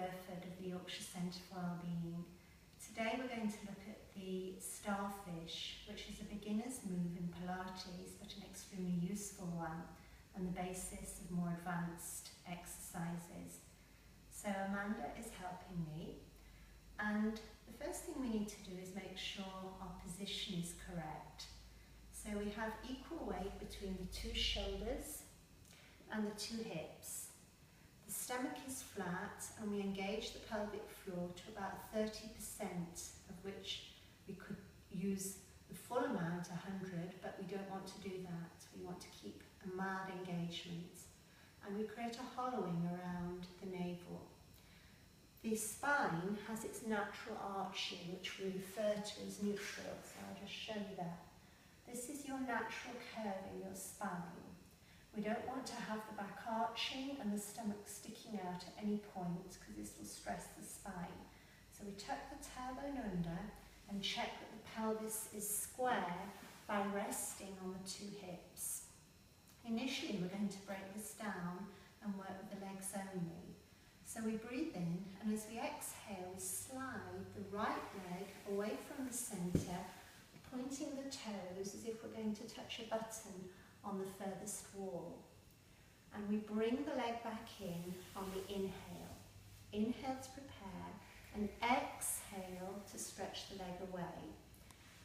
Burford of the Yorkshire Centre for Wellbeing. Today we're going to look at the starfish, which is a beginner's move in Pilates, but an extremely useful one and the basis of more advanced exercises. So Amanda is helping me, and the first thing we need to do is make sure our position is correct. So we have equal weight between the two shoulders and the two hips. The stomach is flat and we engage the pelvic floor to about 30%, of which we could use the full amount, 100, but we don't want to do that. We want to keep a mild engagement. And we create a hollowing around the navel. The spine has its natural arching, which we refer to as neutral, so I'll just show you that. This is your natural curve in your spine. We don't want to have the back arching and the stomach sticking out at any point, because this will stress the spine. So we tuck the tailbone under and check that the pelvis is square by resting on the two hips. Initially we're going to break this down and work with the legs only. So we breathe in, and as we exhale we slide the right leg away from the centre, pointing the toes as if we're going to touch a button on the furthest wall. And we bring the leg back in on the inhale. Inhale to prepare, and exhale to stretch the leg away.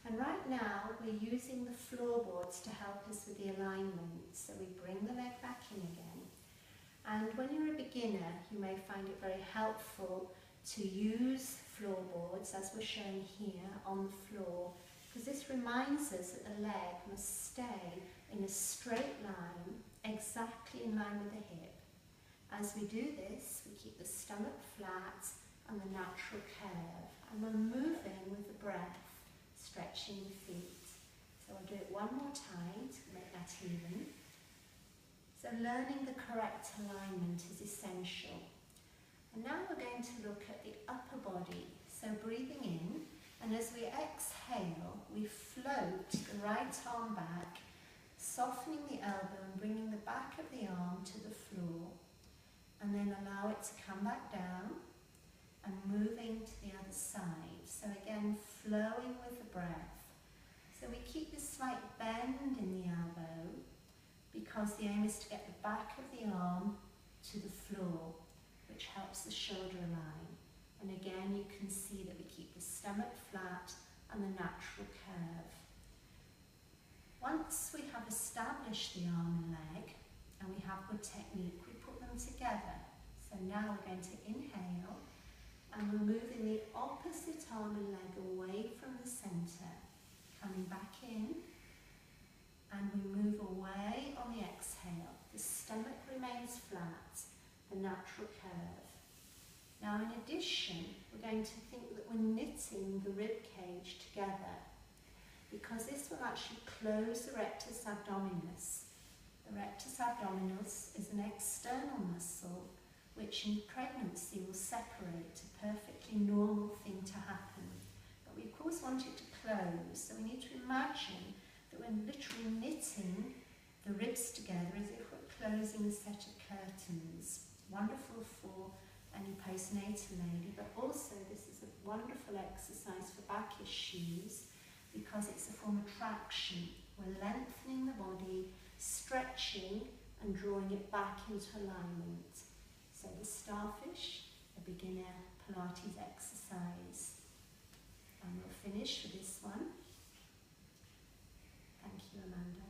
And right now we're using the floorboards to help us with the alignment. So we bring the leg back in again. And when you're a beginner, you may find it very helpful to use floorboards, as we're showing here on the floor, because this reminds us that the leg must stay in a straight line, exactly in line with the hip. As we do this, we keep the stomach flat and the natural curve, and we're moving with the breath, stretching the feet. So I'll do it one more time to make that even. So learning the correct alignment is essential. And now we're going to look at the upper body. So breathing in, and as we exhale, we float the right arm back, softening the elbow and bringing the back of the arm to the floor, and then allow it to come back down and moving to the other side. So again, flowing with the breath. So we keep this slight bend in the elbow, because the aim is to get the back of the arm to the floor, which helps the shoulder align. And again, you can see that we keep the stomach flat and the natural curve. Once we have established the arm and leg, and we have good technique, we put them together. So now we're going to inhale, and we're moving the opposite arm and leg away from the centre, coming back in, and we move away on the exhale. The stomach remains flat, the natural curve. Now in addition, we're going to think that we're knitting the rib cage together, because this will actually close the rectus abdominus. The rectus abdominus is an external muscle which in pregnancy will separate, a perfectly normal thing to happen. But we of course want it to close, so we need to imagine that we're literally knitting the ribs together as if we're closing a set of curtains. Wonderful for any postnatal lady, but also this is a wonderful exercise for back issues, because it's a form of traction. We're lengthening the body, stretching and drawing it back into alignment. So the starfish, a beginner Pilates exercise. And we'll finish with this one. Thank you, Amanda.